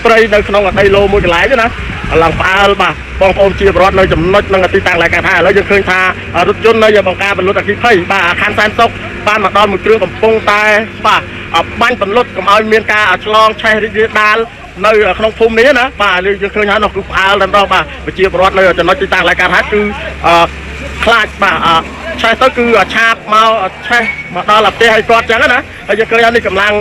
ព្រៃនៅក្នុងដីឡូមួយកន្លែងណាឡើងផ្អើលបាទបងប្អូនជាប្រវត្តិនៅចំណុចនឹងទីតាំងឡើងកាថាឥឡូវយើងឃើញថារថយន្តនៅបង្ការបន្លត់អគ្គិភ័យបាទអាខណ្ឌសែនសុខបានមកដល់មួយគ្រឿងកំពុងតែបាទបាញ់បន្លត់កុំឲ្យមានការឆ្លងឆេះរីករាលដាលនៅក្នុងភូមិនេះណាបាទយើងឃើញហើយនោះគឺផ្អើលតែម្ដងបាទប្រជាពលរដ្ឋនៅចំណុចទីតាំងឡើងកាថាគឺខ្លាចបាទឆេះទៅគឺឆាបមកឆេះមកដល់ផ្ទះឲ្យគាត់ចឹងណាហើយយើងឃើញនេះកម្លាំង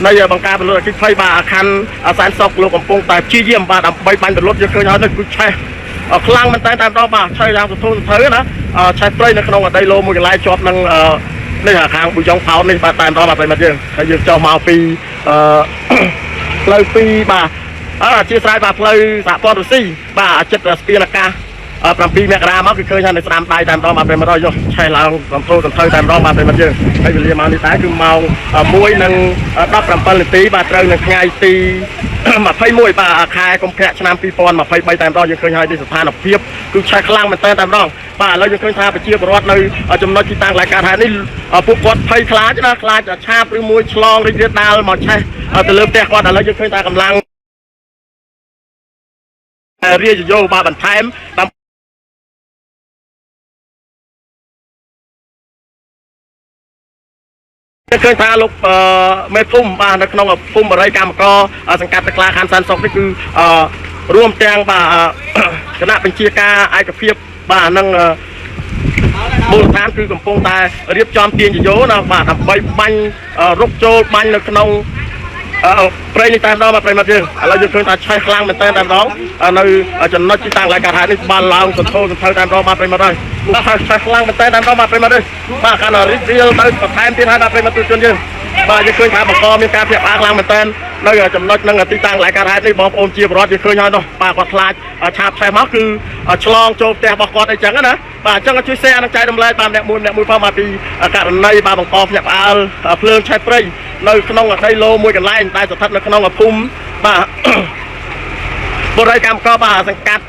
នៃបង្ការបន្លត់អគ្គិភ័យបាទអាខណ្ឌសែនសុខលោកកំពុងតែព្យាយាមបាទដើម្បីបាញ់បន្លត់យើងឃើញហើយនេះគឺឆេះខ្លាំងមែនតើតែម្ដងបាទឆេះយ៉ាងសន្ធោសន្ធៅណាឆេះព្រៃនៅក្នុងដីឡូមួយកន្លែងជាប់នឹងនេះខាងប៊ូយ៉ុងផោតនេះបាទតែម្ដងបាទប្រិមិត្តយើងហើយយើងចុះមកពីផ្លូវ2បាទអធិស្ឋានបាទផ្លូវសហព័ន្ធរុស្ស៊ីបាទចិត្តស្ពានអាកាស7 មករាមកគឺឃើញថានៅស្ដាំដៃតែម្ដងបាទប្រិមិត្តយកឆេះឡើងសន្ធោសន្ធៅតែម្ដងបាទប្រិមិត្តយើងហើយវេលាម៉ោងនេះតែគឺម៉ោង1:17 នាទីបាទត្រូវនៅថ្ងៃទី21បាទខែកុម្ភៈឆ្នាំ2023តែម្ដងយើងឃើញហើយទីស្ថានភាពគឺឆេះខ្លាំងមែនតើតែម្ដងបាទឥឡូវយើងឃើញថាប្រជាពលរដ្ឋនៅចំណុចទីតាំងឡើងកាត់ហេតុនេះពួកគាត់ភ័យខ្លាចណាខ្លាចឆាបឬមួយឆ្លងរីករាលដាលមកឆេះទៅលើផ្ទះគាត់ឥឡូវយើងឃើញថាកម្លាំងរាជយោបាទបន្ថែមឃើញថាលោកមេភូមិបាទនៅក្នុងភូមិបរិយកម្មករសង្កាត់ទឹកក្លាខណ្ឌសែនសុខនេះគឺរួមទាំងបាទគណៈបញ្ជាការឯកភាពបាទនឹងមូលដ្ឋានគឺកំពុងតែរៀបចំទាញយោណាបាទដើម្បីបាញ់រុកចូលបាញ់នៅក្នុងព្រៃនេះតែម្ដងបាទប្រិមិត្តយើងឥឡូវយើងឃើញថាឆេះខ្លាំងមែនតើតែម្ដងនៅចំណុចទីតាំងឡើងកាត់ហេតុនេះបានឡើងសន្ធោសន្ធៅតែម្ដងបាទប្រិមិត្តហើយបាទឆេះខ្លាំងមែនតើតែម្ដងបាទប្រិមិត្តហើយបាទកាន់តែរីករាលទៅបន្ថែមទៀតហើយបាទប្រិមិត្តជនយើងបាទយើងឃើញថាបង្កមានការភ្ញាក់ផ្អើលខ្លាំងមែនតើនៅចំណុចនឹងទីតាំងឡើងកាត់ហេតុនេះបងប្អូនជាពលរដ្ឋយើងឃើញហើយនោះបាទគាត់ខ្លាចឆាបឆេះមកគឺឆ្លងចូលផ្ទះរបស់គាត់អីចឹងណាបាទអញ្ចឹងជួយ share និងចែករំលែកបាទអ្នកមួយផងមកពីករណីបាទបង្កភ្ញាក់ផ្អើលភ្លើងឆេះព្រៃនៅក្នុងដីឡូមួយកន្លែងដែលស្ថិតនៅក្នុងភូមិបាទបរិយកម្មករបាទសង្កាត់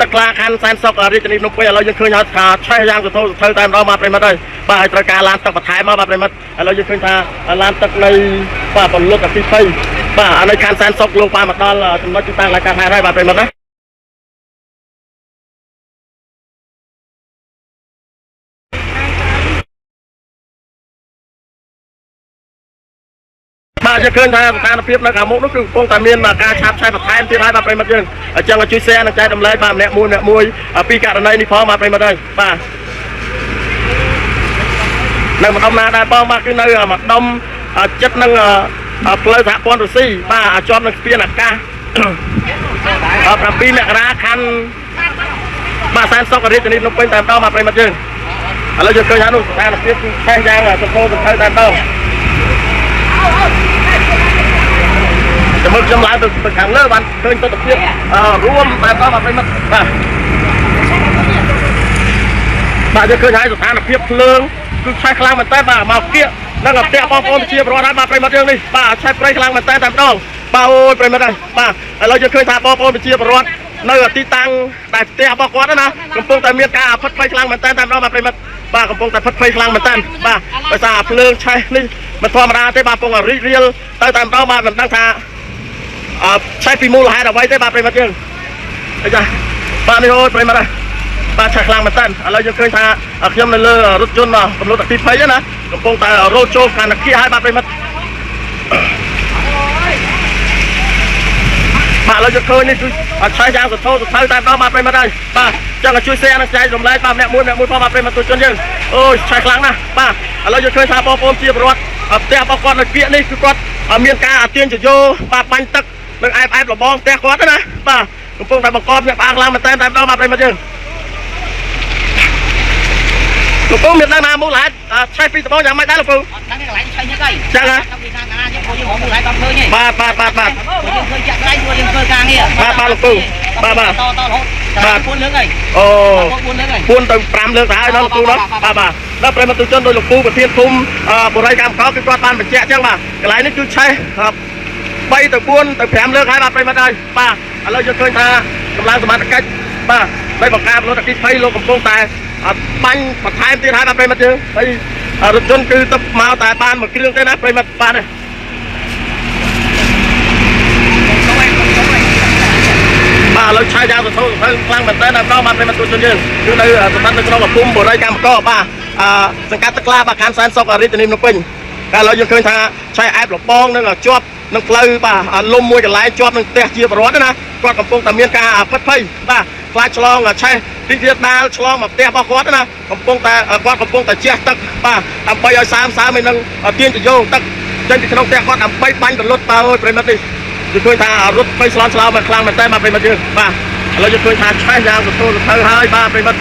ទឹកក្លាខណ្ឌសែនសុខរាជធានីភ្នំពេញឥឡូវយើងឃើញថាឆេះយ៉ាងសន្ធោសន្ធៅតែម្ដងបាទប្រិមិត្តហើយបាទឲ្យត្រូវការឡានទឹកបន្ថែមមកបាទប្រិមិត្តឥឡូវយើងឃើញថាឡានទឹកនៃបាទពលរដ្ឋអគ្គិភ័យបាទនៅខណ្ឌសែនសុខលោកបានមកដល់ចំណុចទីតាំងឡើងកាត់ហេតុហើយបាទប្រិមិត្តណាបាទយើងឃើញថាស្ថានភាពនៅខាងមុខនោះគឺកំពុងតែមានការឆាបឆេះបន្ថែមទៀតហើយបាទប្រិមិត្តយើងអញ្ចឹងជួយ share និងចែករំលែកបាទម្នាក់មួយពីករណីនេះផងបាទប្រិមិត្តហើយបាទនៅម្ដុំណាដែរបងបាទគឺនៅម្ដុំចិត្តនឹងផ្លូវសហព័ន្ធរុស្ស៊ីបាទជាប់នឹងស្ពានអាកាស7 មករាខណ្ឌបាទសែនសុខរាជធានីភ្នំពេញតែម្ដងបាទប្រិមិត្តយើងឥឡូវយើងឃើញថានោះស្ថានភាពគឺឆេះយ៉ាងសន្ធោសន្ធៅតែម្ដងចាំមើលខ្ញុំឡើងទៅខាងលើបានឃើញទស្សនវិជ្ជារួមតែម្ដងបាទប្រិមិត្តបាទយើងឃើញហើយស្ថានភាពភ្លើងគឺឆេះខ្លាំងមែនតើបាទមកគៀកនឹងផ្ទះបងប្អូនប្រជាពលរដ្ឋហើយបាទប្រិមិត្តយើងនេះបាទឆេះព្រៃខ្លាំងមែនតើតែម្ដងបាទអូយប្រិមិត្តហើយបាទឥឡូវយើងឃើញថាបងប្អូនប្រជាពលរដ្ឋនៅទីតាំងដែលផ្ទះរបស់គាត់ណាកំពុងតែមានការផិតភ័យខ្លាំងមែនតើតែម្ដងបាទប្រិមិត្តបាទកំពុងតែផិតភ័យខ្លាំងមែនតើបាទដោយសារភ្លើងឆេះនេះមិនធម្មតាទេបាទកំពុងរីករាលទៅតែម្ដងបាទមិនដឹងថាឆេះពីមូលហេតុអ្វីទេបាទប្រិមិត្តយើងអីចាបាទនេះអូយប្រិមិត្តហើយបាទឆេះខ្លាំងមែនតើឥឡូវយើងឃើញថាខ្ញុំនៅលើរថយន្តពលរដ្ឋអគ្គិភ័យណាកំពុងតែរោចូលខាងអគ្គិហើយបាទប្រិមិត្តបាទឥឡូវយើងឃើញនេះគឺឆេះយ៉ាងសន្ធោសន្ធៅតែម្ដងបាទប្រិមិត្តហើយបាទចឹងជួយ share និងចែករំលែកបាទម្នាក់មួយផងបាទប្រិមិត្តជនយើងអូយឆេះខ្លាំងណាស់បាទឥឡូវយើងឃើញថាបងប្អូនជាពលរដ្ឋផ្ទះរបស់គាត់នៅគៀកនេះគឺគាត់មានការទាញយោបាទបាញ់ទឹកនឹងអែបលបងផ្ទះគាត់ណាបាទកំពុងតែបង្កភ្ញាក់ផ្អើលខ្លាំងមែនតើតែម្ដងបាទប្រិមិត្តយើងលោកពូមានដឹងណាមូលហេតុឆេះពីដំបងយ៉ាងម៉េចដែរលោកពូអត់ដឹងកន្លែងឆេះនេះអីចឹងហ៎ពីខាងណាយើងពួកយើងមូលហេតុតាមឃើញទេបាទយើងឃើញចាក់ដៃពួកយើងធ្វើការងារបាទលោកពូបាទតរហូតបាទ4លើកអីអូ4លើកអី4ទៅ5លើកទៅហើយដល់លោកពូនោះបាទដល់ប្រិមត្តជនដោយលោកពូប្រធានភូមិបរិយកម្មខោគឺគាត់បានបញ្ជាក់អញ្ចឹងបាទកន្លែងនេះគឺឆេះ3ទៅ4ទៅ5លើកហើយបាទប្រិមត្តហើយបាទឥឡូវយើងឃើញថាកម្លាំងសមត្ថកិច្ចបាទដោយបង្ការពលរដ្ឋអគ្គិភ័យលោកកំពុងតែបាញ់បន្ថែមទៀតហើយបាទប្រិមត្តយើងហើយរថយន្តគឺទៅមកតែបានមួយគ្រឿងទេណាប្រិមត្តបាទ ខ្លាំងមែនតើដល់ដល់មកប្រិមត្តទូជនយើងគឺនៅស្ថិតនៅក្នុងកំពុំបរិយកម្មកបាទសង្កាត់ទឹកក្លាបាទខណ្ឌសែនសុខរាជធានីភ្នំពេញតែឥឡូវយើងឃើញថាឆៃអែបលបងនឹងជាប់នឹងផ្លូវបាទលំមួយកន្លែងជាប់នឹងផ្ទះជាបរដ្ឋណាគាត់កំពុងតែមានការផិតភ័យបាទខ្លាចឆ្លងឆេះទីទៀតដាល់ឆ្លងមកផ្ទះរបស់គាត់ណាកំពុងតែជះទឹកបាទដើម្បីឲ្យសើមឲ្យនឹងទាញទៅយកទឹកចេញពីក្នុងផ្ទះគាត់ដើម្បីបាញ់រលត់តើអើយប្រិមិត្តនេះយើងឃើញថារត់ភ័យស្លន់ស្លោមកខ្លាំងមែនតើបាទប្រិមិត្តយើងបាទឥឡូវយើងឃើញថាឆេះយ៉ាងសន្ទុះទៅហើយបាទប្រិមិត្តឥ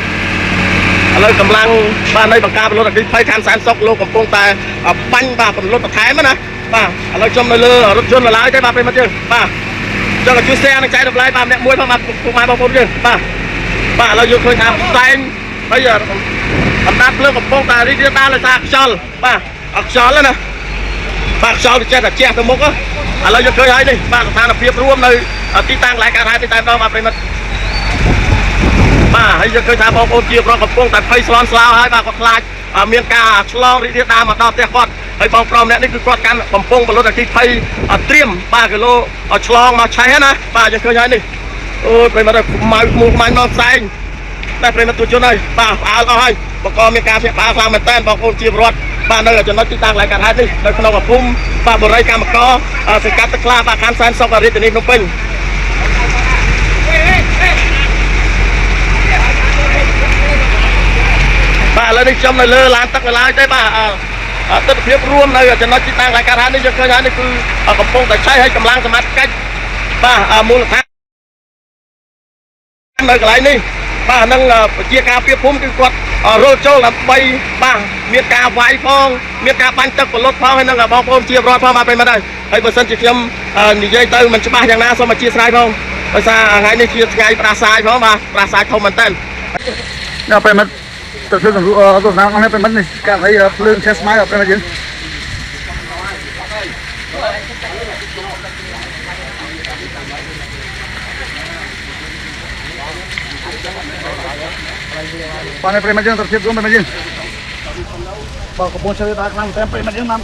ឡូវកម្លាំងបាទនៃបង្ការពលរដ្ឋអគ្គិភ័យខណ្ឌសែនសុខលោកកំពុងតែបាញ់បាទពលរដ្ឋបន្ថែមណាបាទឥឡូវខ្ញុំនៅលើរថយន្តឡើយទេបាទប្រិមិត្តយើងបាទចង់ជួយ share នឹងចែករំលែកបាទម្នាក់មួយផងបាទពុកម៉ែបងប្អូនយើងបាទឥឡូវយើងឃើញថាផ្សែងហើយអណ្ដាតភ្លើងកំពុងតែរីករាលដាលដោយសារខ្យល់បាទខ្យល់ណាបាទខ្យល់វាចេះតែជះទៅមុខឥឡូវយើងឃើញហើយនេះបាទស្ថានភាពរួមនៅទីតាំងកន្លែងកើតហេតុទីតែម្ដងបាទប្រិមិត្តបាទហើយយើងឃើញថាបងប្អូនជាប្រកំពុងតែភ័យស្លន់ស្លោហើយបាទគាត់ខ្លាចមានការឆ្លងរីករាលដាលមកដល់ផ្ទះគាត់ហើយបងប្រុសម្នាក់នេះគឺគាត់កាន់កំពុងបលុតអគ្គិភ័យត្រៀមបាទគីឡូឆ្លងមកឆេះណាបាទយើងឃើញហើយនេះអូយប្រិមិត្តម៉ៅមូខ្មាញ់មកផ្សែងតែប្រិមិត្តទូជនហើយបាទផ្អើលអស់ហើយបង្កមានការភ្ញាក់ផ្អើលខ្លាំងមែនតើបងប្អូនជាប្រវត្តិបាទនៅចំណុចទីតាំងកន្លែងកើតហេតុនេះនៅក្នុងកំភុំបាទបរិយកម្មកសង្កាត់ទឹកក្លាបាទខណ្ឌសែនសុខរាជធានីភ្នំពេញបាទឥឡូវនេះខ្ញុំនៅលើឡានទឹកនៅឡើយទេបាទទស្សនភាពរួមនៅចំណុចទីតាំងកន្លែងកើតហេតុនេះយើងឃើញហើយនេះគឺកំពុងតែឆៃឲ្យកម្លាំងសមត្ថកិច្ចបាទមូលដ្ឋាននៅកន្លែងនេះបាទនឹងប្រជាការពារភូមិគឺគាត់រលចូលដើម្បីបាទមានការវាយផងមានការបាញ់ទឹកបលុតផងហើយនឹងបងប្អូនជាប្រវត្តិផងបាទប្រិមត្តហើយបើសិនជាខ្ញុំនិយាយទៅមិនច្បាស់យ៉ាងណាសូមអធិស្ឋានផងដោយសារថ្ងៃនេះជាថ្ងៃប្រាសាយផងបាទប្រាសាយធំមែនតើដល់ប្រិមត្តទៅធ្វើទៅណាស់ប្រិមត្តនេះការអីភ្លើងឆេះស្មៅប្រិមត្តយើងបាទប្រិមត្តយើងទៅទៀតរួមប្រិមត្តយើងបាទកំពុងchơiតាខ្លាំងតែប្រិមត្តយើងណាប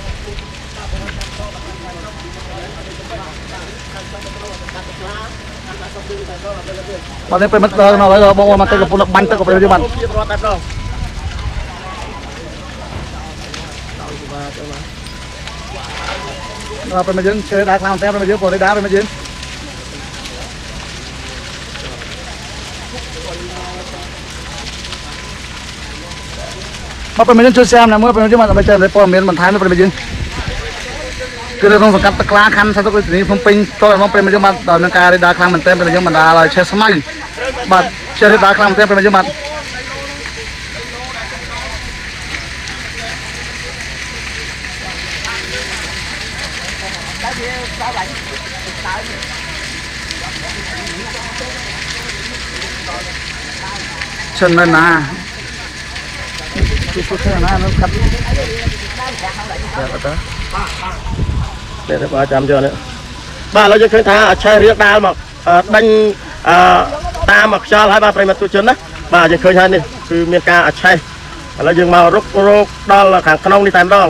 ាទប្រិមត្តដល់នៅហើយបងមកទៅកំពុងបាញ់ទឹកប្រិមត្តយើងបាទប្រិមត្តយើងchơiតាខ្លាំងតែប្រិមត្តយើងពលនេះដែរប្រិមត្តយើងមកប្រិមត្តយើងជួយ share ណាមួយប្រិមត្តយើងមកដើម្បីចែករំលែកព័ត៌មានបន្ថែមប្រិមត្តយើងគឺនៅក្នុងសង្កាត់ទឹកក្លាខណ្ឌសែនសុខរាជធានីភ្នំពេញតើមកប្រិមត្តយើងមកដល់នឹងការរាលដាលខ្លាំងមែនទែនប្រិមត្តយើងបណ្ដាលឲ្យឆេះស្មៅបាទឆេះរាលដាលខ្លាំងមែនទែនប្រិមត្តយើងបាទchân lên nè chú thế nào nó cắt để nó vào chạm cho nữa ba nó cho khơi tha chơi riết đá mà đánh ta mặc cho hai ba phải mặt tôi chân đó ba cho khơi hai nàyคือmiền ca chơi nó dừng màu rốt rốt đó là hàng con đi tìm đó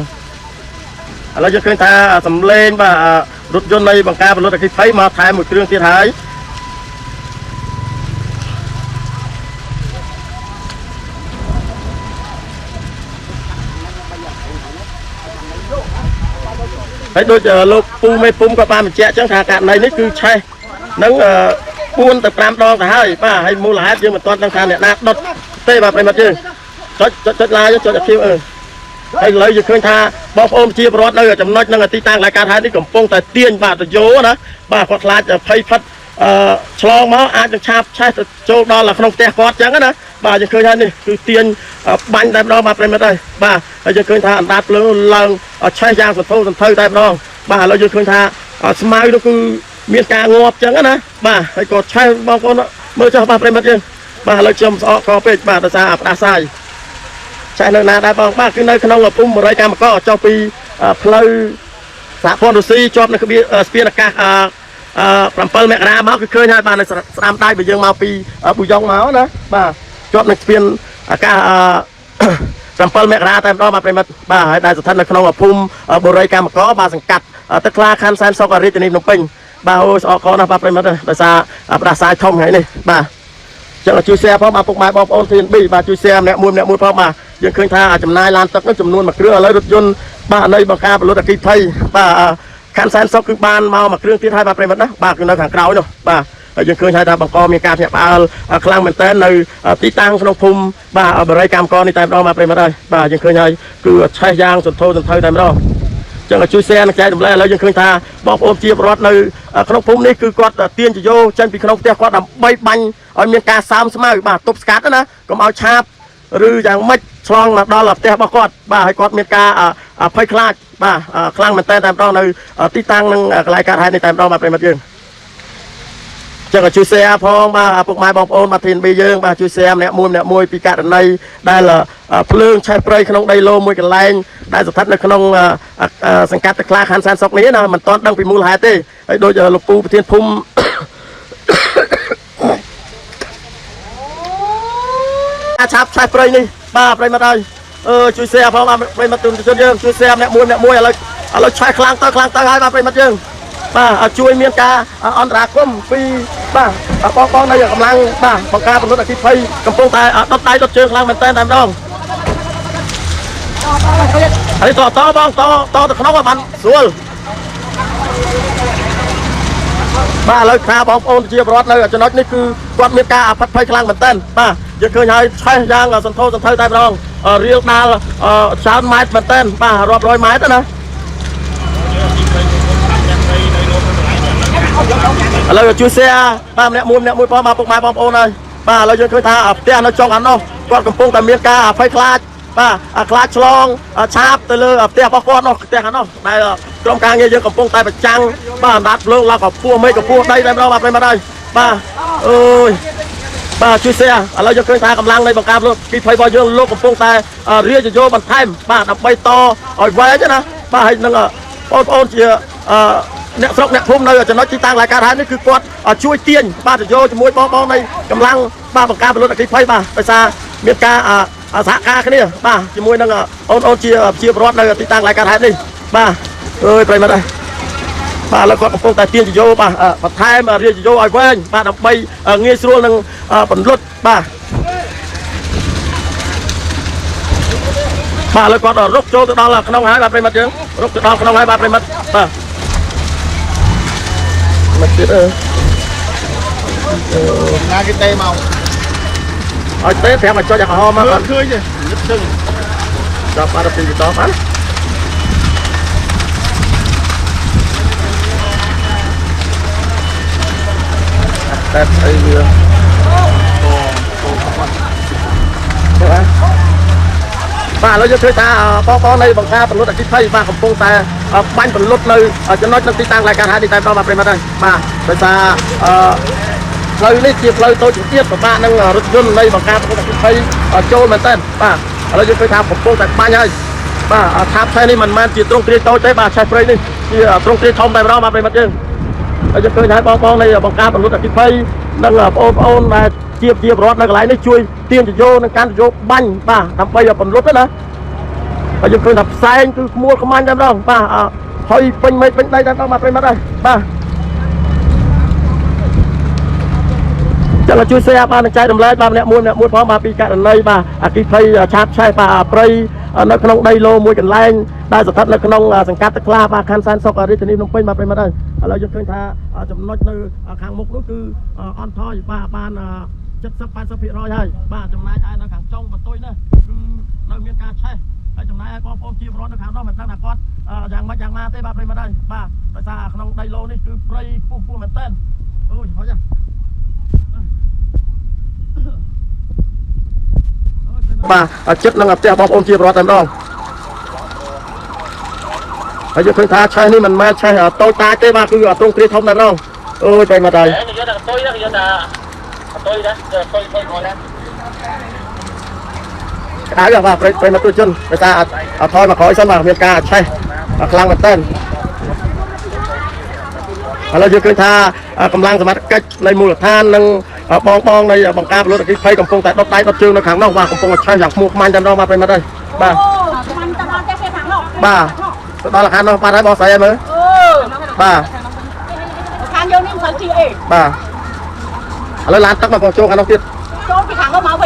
nó cho khơi tha sầm lên và rút chân này bằng ca và rút cái thấy mà thay một cái thiên thái đấy đôi lô pu mê pum có ba mình chẹt chẳng thà cạn này nó cứ chơi nắng buôn tập làm đo cả hai ba hay mua lá chứ mà toàn đang thà này đạp đốt tê vào bên mặt chứ cho la cho đẹp kêu hay lấy gì khơi tha bom ôm chia bọt đây ở trong nói năng là ti tang lại cả hai đi cầm pông tại tiên bà tự dố đó bà hoặc là phay phật cho máu ai được chạp chơi châu đó là không tè quạt chẳng đó bàจะเคยท่านนี่คือเตียนบันได้ดองมาเป็นมาได้บ่าเราจะเคยท่าอันดับเรื่องลังใช้ยางสุดโทสุดเท่าได้ดองบ่าเราจะเคยท่าสมัยđóคือมีการงอบจังนะบ่าให้กดใช้บางคนเมื่อจะมาเป็นมาเองบ่าเราจมสอคอเป็ดบ่าตาซาปลาทรายใช้เนื้อนาได้บางบ้าคือในขนมกับปุ่มอะไรกันมันก็เจ้าปีเพลย์สาพอนดูซีจอบในคือสเปียนกาปรำเปิลแมกนาเมาคือเคยให้บ้านในสามใต้ไปยังมาปีปุยองเมานะบ่าจอบในเปลี่ยนอากาศปรำเปิลแมกนาแต่ก็มาเป็นบ่าให้ได้สุดท้ายในขนมกับปุ่มบริการมันก็บ่าสังกัดตะคลาคันแซนซอกอริจินีนมปิงบ่าโอ้ออกคอนะบ่าเป็นมาเลยภาษาภาษาท่องไงนี่บ่า ចឹងជួយ share ផងមកពុកម៉ែបងប្អូនធានប៊ីបាទជួយ share ម្នាក់មួយផងបាទយើងឃើញថាចំណាយឡានទឹកនោះចំនួន1គ្រឿងឥឡូវរថយន្តបាទនៃបង្ការផលិតអគ្គិភ័យបាទខានសែនសុកគឺបានមកមួយគ្រឿងទៀតហើយបាទប្រិមត្តណាបាទគឺនៅខាងក្រោយនោះបាទហើយយើងឃើញថាបង្កមានការភ្ញាក់ផ្អើលខ្លាំងមែនទែននៅទីតាំងក្នុងភូមិបាទបរិយាកម្មករនេះតែម្ដងបាទប្រិមត្តហើយបាទយើងឃើញហើយគឺឆេះយ៉ាងសន្ធោសន្ធៅតែម្ដងចឹងជួយ share និងចែករំលែកឥឡូវយើងឃើញថាបងប្អូនជាពលរដ្ឋនៅក្នុងភូមិនេះគឺគាត់ទាញជយោចេញពីក្នុងផ្ទះគាត់ដើម្បីបាញ់ឲ្យមានការសើមស្មៅបាទទប់ស្កាត់ណាកុំឲ្យឆាបឬយ៉ាងម៉េចឆ្លងមកដល់ផ្ទះរបស់គាត់បាទហើយគាត់មានការភ័យខ្លាចបាទខ្លាំងមែនតើតែម្ដងនៅទីតាំងនឹងកន្លែងកើតហេតុនេះតែម្ដងបាទប្រិមត្តយើងចឹងជួយ share ផងបាទពុកម៉ែបងប្អូនបាទធានប៊ីយើងបាទជួយ share ម្នាក់មួយពីករណីដែលភ្លើងឆេះព្រៃក្នុងដីឡូមួយកន្លែងដែលស្ថិតនៅក្នុងសង្កាត់ទឹកខ្លាខណ្ឌសែនសុកនេះណាមិនទាន់ដឹងពីមូលហេតុទេហើយដូចលោកពូប្រធានភូមិឆាប់ឆេះព្រៃនេះបាទប្រិមត្តហើយជួយ share ផងបាទប្រិមត្តជនយើងជួយ share ម្នាក់មួយឥឡូវឆេះខ្លាំងទៅហើយបាទប្រិមត្តយើងបាទជួយមានការអន្តរាគមន៍ពីបាទបងនៅកម្លាំងបាទបង្ការពលរដ្ឋអគ្គិភ័យកំពុងតែដុតដៃដុតជើងខ្លាំងមែនតើតែម្ដងហើយតបងតទៅក្នុងបានស្រួលបាទឥឡូវថាបងប្អូនជាពលរដ្ឋនៅចំណុចនេះគឺគាត់មានការអាផិតភ័យខ្លាំងមែនតើបាទយើងឃើញហើយឆេះយ៉ាងសន្ធោសន្ធៅតែម្ដងរៀលដាល់ច្រើនម៉ែត្រមែនតើបាទរាប់រយម៉ែត្រណាឥឡូវជួយ share បាទម្នាក់មួយផងមកពុកម៉ែបងប្អូនហើយបាទឥឡូវយើងឃើញថាផ្ទះនៅចុងខាងនោះគាត់កំពុងតែមានការភ័យខ្លាចបាទខ្លាចឆ្លងឆាបទៅលើផ្ទះរបស់គាត់នោះផ្ទះខាងនោះដែលក្រុមការងារយើងកំពុងតែប្រចាំងបាទអណ្ដាតភ្លើងឡើងកម្ពស់មេឃកម្ពស់ដីតែម្ដងបាទប្រិមត្តហើយបាទអូយបាទជួយ share ឥឡូវយើងឃើញថាកម្លាំងនៃបង្ការពលរដ្ឋអគ្គិភ័យរបស់យើងលោកកំពុងតែរាជយោបន្ថែមបាទដើម្បីតឲ្យវែងណាបាទហើយនឹងបងប្អូនជាអ្នកស្រុកអ្នកភូមិនៅចំណុចទីតាំងរายការហេតុនេះគឺគាត់ជួយទាញបាទយោជាមួយបងនៃកម្លាំងបាទបង្ការពលរដ្ឋអគ្គិភ័យបាទដោយសារមានការសហការគ្នាបាទជាមួយនឹងអូនជាពលរដ្ឋនៅទីតាំងរายការហេតុនេះបាទអើយប្រិមត្តអើយបាទឥឡូវគាត់កំពុងតែទាញយោបាទបន្ថែមរាជយោឲ្យវែងបាទដើម្បីងាយស្រួលនឹងបន្លត់បាទឥឡូវគាត់រុកចូលទៅដល់ក្នុងហើយបាទប្រិមត្តយើងរុកទៅដល់ក្នុងហើយបាទប្រិមត្តបាទមកទៀតណាគេទេមកឲ្យទេប្រាប់ឲ្យចុចអាក្រហមមកគាត់ឃើញទេលឹកជើងដល់បាត់ពីតបានតែអីវាបាទឥឡូវយើងឃើញថាបងនៃបង្ការពលរដ្ឋអគ្គិភ័យបាទកំពុងតែបាញ់ពលរដ្ឋនៅចំណុចនៅទីតាំងរายការហេតុនេះតែម្ដងបាទប្រិមត្តហើយបាទដោយសារផ្លូវនេះជាផ្លូវតូចទៀតពិបាកនឹងរថយន្តនៃបង្ការពលរដ្ឋអគ្គិភ័យចូលមែនតើបាទឥឡូវយើងឃើញថាកំពុងតែបាញ់ហើយបាទឆាបឆេះនេះមិនមែនជាទ្រង់ទ្រាយតូចទេបាទឆេះព្រៃនេះជាទ្រង់ទ្រាយធំតែម្ដងបាទប្រិមត្តយើងហើយយើងឃើញថាបងនៃបង្ការពលរដ្ឋអគ្គិភ័យនិងបងប្អូនដែលជាពលរដ្ឋនៅកន្លែងនេះជួយទាញជយោនិងការជយោបាញ់បាទដើម្បីបន្លត់ណាហើយយើងឃើញថាផ្សែងគឺខ្មួលខ្មាញ់តែម្ដងបាទហើយពេញមេឃពេញដីតែម្ដងបាទប្រិមត្តហើយបាទចឹងជួយ share បាទនឹងចែករំលែកបាទម្នាក់មួយផងបាទពីករណីបាទអគ្គិភ័យឆាបឆេះបាទព្រៃនៅក្នុងដីឡូមួយកន្លែងដែលស្ថិតនៅក្នុងសង្កាត់ទឹកខ្លាបាទខណ្ឌសែនសុខរាជធានីភ្នំពេញបាទប្រិមត្តហើយឥឡូវយើងឃើញថាចំណុចនៅខាងមុខនោះគឺអន់ថយបាទបាន70-80% ហើយបាទចំណែកឯនៅខាងចុងបន្ទុយនេះគឺនៅមានការឆេះហើយចំណែកឯបងប្អូនជាពលរដ្ឋនៅខាងនោះមិនដឹងថាគាត់យ៉ាងម៉េចយ៉ាងណាទេបាទប្រិមត្តហើយបាទដោយសារក្នុងដីឡូនេះគឺព្រៃខ្ពស់មែនតើអូយហុចបាទចិត្តនឹងផ្ទះបងប្អូនជាពលរដ្ឋតែម្ដងហើយយើងឃើញថាឆេះនេះមិនមែនឆេះតូចតាចទេបាទគឺទ្រង់ទ្រាយធំតែម្ដងអូយតែមកហើយនិយាយថាតុយណានិយាយថាតុយណាតុយខ្លួនណាក្តៅបាទប្រិមត្តជនដោយសារថយមកក្រោយសិនបាទមានការឆេះខ្លាំងមែនតើឥឡូវយើងឃើញថាកម្លាំងសមត្ថកិច្ចនៃមូលដ្ឋាននិងបងនៃបង្ការពលរដ្ឋអគ្គិភ័យកំពុងតែដុតដៃដុតជើងនៅខាងនោះបាទកំពុងតែឆេះយ៉ាងខ្មុះខ្មាញ់តែម្ដងបាទប្រិមត្តហើយបាទបាទទៅដល់ខាងនោះបាទហើយបងស្រីឲ្យមើលបាទខាងយើងនេះមិនសូវជីអីបាទឥឡូវឡានទឹកមកចូលខាងនោះទៀត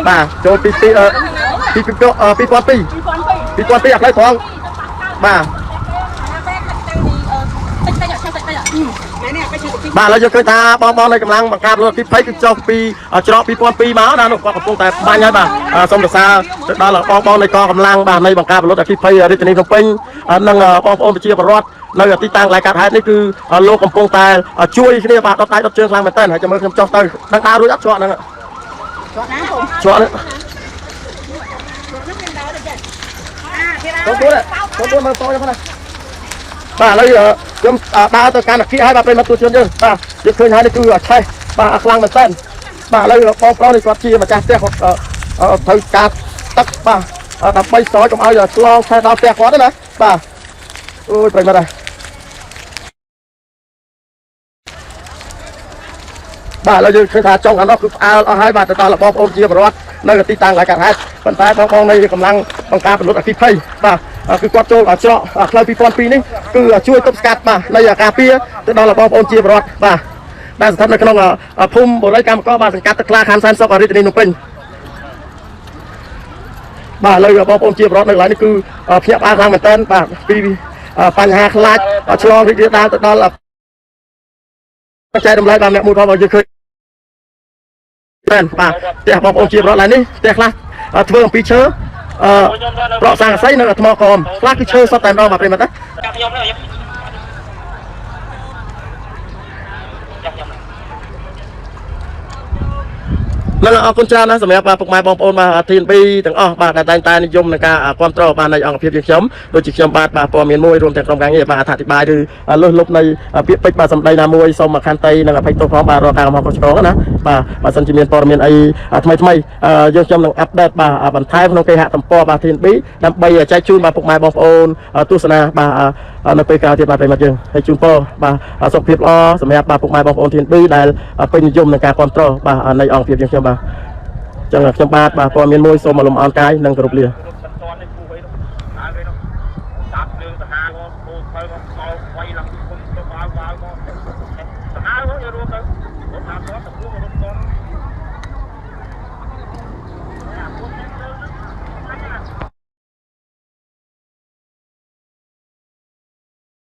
បាទចូលពីពីអឺ2002អាផ្លូវត្រង់បាទបាទឥឡូវយើងឃើញថាបងនៅកម្លាំងបង្កើតរថ20គឺចុះពីច្រក2002មកណានោះគាត់កំពុងតែបាញ់ហើយបាទសូមសរសើរទៅដល់បងនៃកងកម្លាំងបាទនៃបង្កើតរថ20រាជធានីភ្នំពេញនិងបងប្អូនប្រជាពលរដ្ឋនៅទីតាំងកន្លែងកាត់ហេតុនេះគឺលោកកំពុងតែជួយគ្នាបាទដុតដៃដុតជើងខ្លាំងមែនទែនហើយចាំមើលខ្ញុំចុះទៅដឹងដើររួចអត់ច្រកហ្នឹងច្រកហ្នឹងចូលមើលតោះហ្នឹងបាទឥឡូវខ្ញុំដើរទៅកាន់អគារហើយបាទប្រិមត្តទូជនយើងបាទយើងឃើញហើយនេះគឺឆេះបាទខ្លាំងមែនទែនបាទឥឡូវបងប្រុសនេះគាត់ជាម្ចាស់ផ្ទះគាត់ត្រូវការទឹកបាទដើម្បីស្រោចកុំឲ្យឆ្លងឆេះដល់ផ្ទះគាត់ទេណាបាទអូយប្រិមត្តបាទឥឡូវយើងឃើញថាចុងអានោះគឺផ្អើលអស់ហើយបាទទៅដល់បងប្អូនជាពលរដ្ឋនៅទីតាំងកន្លែងកាត់ហេតុប៉ុន្តែបងនៃកម្លាំងបង្ការពលរដ្ឋអគ្គិភ័យបាទគឺគាត់ចូលច្រកផ្លូវ2002នេះគឺជួយទប់ស្កាត់បាទនៃការពារទៅដល់បងប្អូនជាពលរដ្ឋបាទដែលស្ថិតនៅក្នុងភូមិបូរីកម្មករបាទសង្កាត់ទឹកថ្លាខណ្ឌសែនសុខរាជធានីភ្នំពេញបាទឥឡូវបងប្អូនជាពលរដ្ឋនៅកន្លែងនេះគឺភ្ញាក់ផ្អើលខ្លាំងមែនទែនបាទពីបញ្ហាខ្លាចឆ្លងរីករាលដាលទៅដល់ចែករំលែកដល់អ្នកមួយផងបើយើងឃើញបាទផ្ទះបងប្អូនជាពលរដ្ឋឡើយនេះផ្ទះខ្លះធ្វើអំពីឈើប្រក់ស័ង្កសីនៅថ្មក្រមខ្លះគឺឈើសុទ្ធតែម្ដងបាទប្រិមត្តណាខ្ញុំនឹងអរគុណច្រើនណាស់សម្រាប់ពុកម៉ែបងប្អូនបាទ TNB ទាំងអស់បាទដែលតែងតែនិយមនឹងការគ្រប់គ្រងបាទនៃអង្គភាពយើងខ្ញុំដូចជាខ្ញុំបាទព័ត៌មានមួយរួមទាំងក្រុមការងារបាទអធិប្បាយឬលើសលប់នៃពាក្យពេចន៍បាទសម្ដីណាមួយសូមខន្តីនិងអភ័យទោសផងបាទរកការកំហុសខុសឆ្គងណាបាទបើសិនជាមានព័ត៌មានអីថ្មីយើងខ្ញុំនឹងអាប់ដេតបាទបន្ថែមក្នុងគេហទំព័របាទ TNB ដើម្បីចែកជូនបាទពុកម៉ែបងប្អូនទស្សនាបាទនៅពេលក្រោយទៀតបាទប្រិមត្តយើងហើយជូនពរបាទសុខភាពល្អសម្រាប់បាទពុកម៉ែបងប្អូន TNB ដែលពេញនិយមនឹងការគ្រប់គ្រងបាទនៃអង្គភាពយើងខ្ញុំបាទចឹងខ្ញុំបាទព័ត៌មានមួយសូមអលំអរកាយនិងគោរពលា